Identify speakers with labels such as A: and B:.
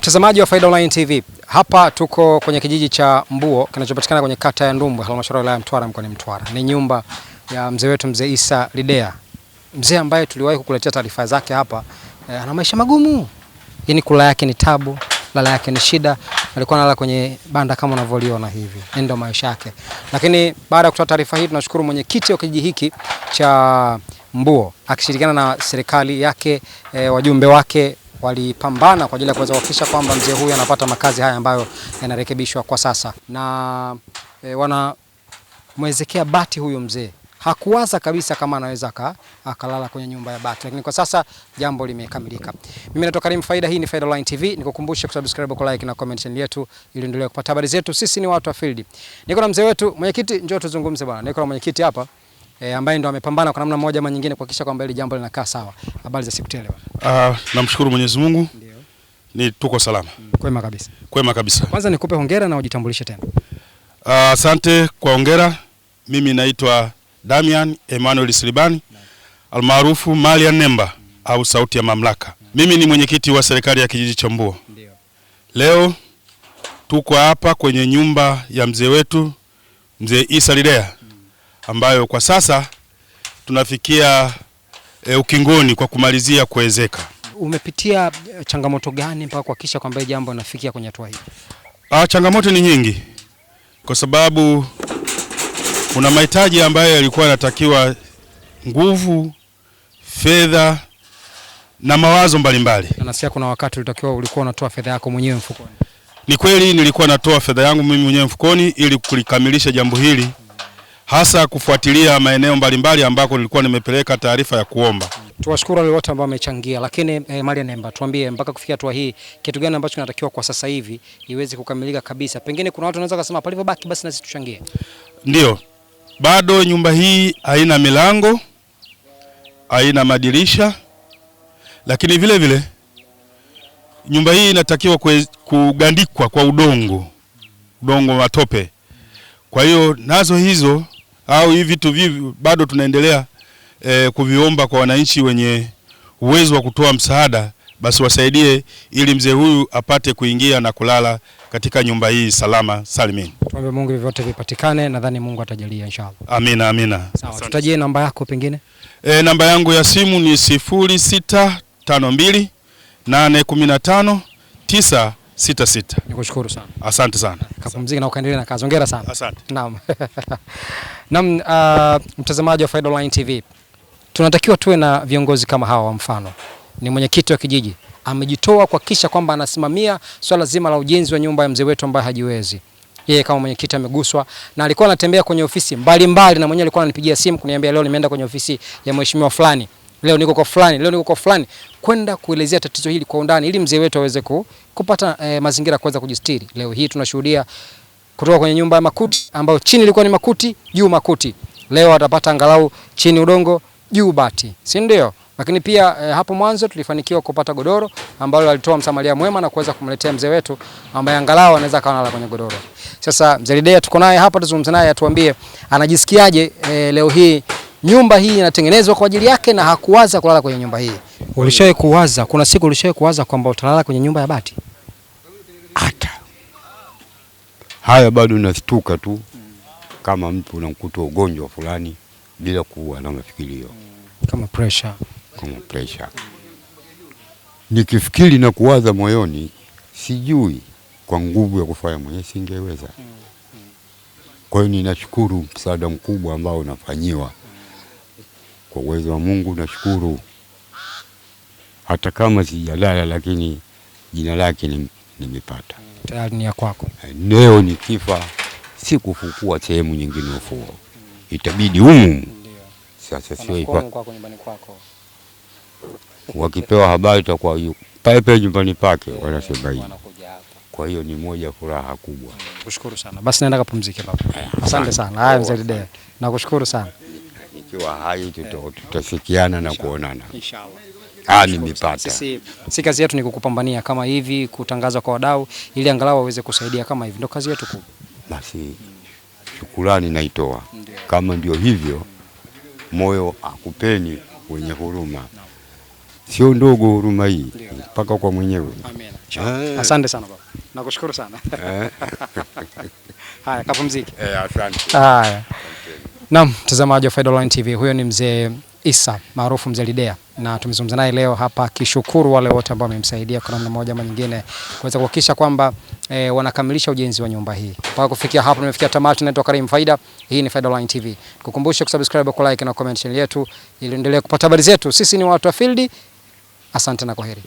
A: Mtazamaji wa Faida Online TV, hapa tuko kwenye kijiji cha Mbuo kinachopatikana kwenye kata ya Ndumbwe, halmashauri ya Mtwara, mkoani Mtwara. Ni nyumba ya mzee wetu mzee Issa Lidea. Mzee ambaye tuliwahi kukuletea taarifa zake hapa, ana maisha magumu. Yaani kula yake ni tabu, lala yake ni shida. Alikuwa analala kwenye banda kama unavyoliona hivi. Ndio maisha yake. Lakini baada ya kutoa taarifa hii, tunashukuru mwenyekiti wa kijiji hiki cha Mbuo akishirikiana na serikali yake, wajumbe wake walipambana kwa ajili ya kuweza kuhakikisha kwamba mzee huyu anapata makazi haya ambayo yanarekebishwa kwa sasa, na wanamwezekea bati. Huyu mzee hakuwaza kabisa kama anaweza akalala kwenye nyumba ya bati, lakini kwa sasa jambo limekamilika. Mimi natoka Karim Faida, hii ni Faida Online TV. Nikukumbushe kusubscribe, ku like na comment channel yetu ili endelee kupata habari zetu. Sisi ni watu wa field. Niko na mzee wetu mwenyekiti, njoo tuzungumze bwana. Niko na mwenyekiti hapa ambaye ndo amepambana kwa namna moja ama nyingine kuhakikisha kwamba hili jambo linakaa sawa. Habari za siku tele bwana?
B: Namshukuru Mwenyezi Mungu. Ndio. Ni tuko salama.
A: Kwema kabisa.
B: Kwema kabisa.
A: Kwanza nikupe hongera na ujitambulishe tena.
B: Asante kwa hongera. Mimi naitwa Damian Emmanuel Silibani, almaarufu Malian Nemba au sauti ya mamlaka. Mimi ni mwenyekiti wa serikali ya kijiji cha Mbuo. Ndio. Leo tuko hapa kwenye nyumba ya mzee wetu mzee Issa Lidea, ambayo kwa sasa tunafikia ukingoni kwa kumalizia kuwezeka.
A: Umepitia changamoto gani mpaka kuhakikisha kwamba jambo linafikia kwenye hatua hii?
B: Changamoto ni nyingi, kwa sababu kuna mahitaji ambayo yalikuwa yanatakiwa nguvu, fedha na mawazo mbalimbali.
A: Na nasikia kuna wakati ulikuwa unatoa fedha yako mwenyewe mfukoni.
B: Ni kweli, nilikuwa natoa fedha yangu mimi mwenyewe mfukoni ili kulikamilisha jambo hili, hasa kufuatilia maeneo mbalimbali ambako nilikuwa nimepeleka taarifa ya kuomba.
A: Tuwashukuru wale wote ambao wamechangia, lakini Malian Nemba, tuambie mpaka kufikia hatua hii kitu gani ambacho kinatakiwa kwa sasa hivi iweze kukamilika kabisa? Pengine kuna watu wanaweza kusema palivyobaki basi na sisi tuchangie.
B: Ndio. Bado nyumba hii haina milango, haina madirisha, lakini vile vile nyumba hii inatakiwa kugandikwa kwa udongo matope. Kwa hiyo nazo hizo au hivi vitu bado tunaendelea kuviomba kwa wananchi wenye uwezo wa kutoa msaada, basi wasaidie ili mzee huyu apate kuingia na kulala katika nyumba hii salama salimini.
A: Tuombe Mungu vyote vipatikane, nadhani Mungu atajalia inshallah.
B: Amina, amina.
A: Sawa, tutajie namba yako pengine.
B: Namba yangu ya simu ni 0652 815 966.
A: Nikushukuru sana.
B: Asante sana.
A: Kapumzika na ukaendelee na kazi. Hongera sana.
B: Asante.
A: Naam. Naam, mtazamaji wa Faida Online TV. Tunatakiwa tuwe na viongozi kama hawa. Wa mfano ni mwenyekiti wa kijiji, amejitoa kuhakikisha kwamba anasimamia swala zima la ujenzi wa nyumba ya mzee wetu ambaye hajiwezi. Yeye kama mwenyekiti ameguswa na alikuwa anatembea kwenye ofisi mbalimbali, na mwenyewe alikuwa ananipigia simu kuniambia leo nimeenda kwenye ofisi ya mheshimiwa fulani, leo niko kwa fulani, leo niko kwa fulani, kwenda kuelezea tatizo hili kwa undani ili mzee wetu aweze kupata mazingira kuweza kujistiri. Leo hii tunashuhudia kutoka kwenye nyumba ya makuti ambayo chini ilikuwa ni makuti, juu makuti. Leo atapata angalau chini udongo, juu bati. Si ndio? Lakini pia hapo mwanzo tulifanikiwa kupata godoro ambalo alitoa msamaria mwema na kuweza kumletea mzee wetu ambaye angalau anaweza kulala kwenye godoro. Sasa mzee Lidea tuko naye hapa, tuzungumze naye atuambie anajisikiaje leo hii nyumba hii inatengenezwa kwa ajili yake na hakuwaza kulala kwenye nyumba hii. Ulishawahi kuwaza, kuna siku ulishawahi kuwaza kwamba utalala kwenye nyumba ya bati?
C: Hata haya bado nastuka tu kama mtu unamkuta ugonjwa fulani bila kuwa na mafikirio.
A: Kama pressure.
C: Nikifikiri na kuwaza moyoni, sijui kwa nguvu ya kufanya mwenyewe singeweza. Kwa hiyo ninashukuru msaada mkubwa ambao unafanyiwa. Kwa uwezo wa Mungu nashukuru. Hata kama sijalala, lakini jina lake nimepata.
A: Tayari ni ya kwako.
C: Leo nikifa sikufukua sehemu nyingine ufuo. Itabidi humu. Sasa sio
A: kwa nyumbani kwako.
C: Wakipewa habari itakuwa pale nyumbani pake wanasema hivi. Kwa hiyo ni moja furaha kubwa.
A: Kushukuru sana. Basi naenda kapumzike baba. Asante sana. Haya mzee Lidea. Nakushukuru sana.
C: Nikiwa hai tutasikiana na kuonana.
A: Inshallah.
C: Nimepata.
A: Si kazi yetu ni kukupambania kama hivi, kutangaza kwa wadau ili angalau waweze kusaidia kama hivi. Ndio kazi yetu kubwa.
C: Basi shukrani naitoa. Kama ndio hivyo, moyo akupeni wenye huruma. sio ndogo huruma hii, mpaka kwa mwenyewe.
A: Amina. Asante sana baba. Nakushukuru sana. Haya, kapumzike.
C: Asante.
A: Haya. Naam, mtazamaji wa Faida Online TV, huyo ni mzee Isa maarufu mzee Lidea, na tumezungumza naye leo hapa akishukuru wale wote ambao wamemsaidia kwa namna moja ama nyingine kuweza kuhakikisha kwamba wanakamilisha ujenzi wa nyumba hii. Mpaka kufikia hapo nimefikia tamati. Naitwa Karim Faida. Hii ni Faida Online TV. Kukumbusha kusubscribe, ku like na comment channel yetu ili endelee kupata habari zetu. Sisi ni watu wa field. Asante na kwaheri.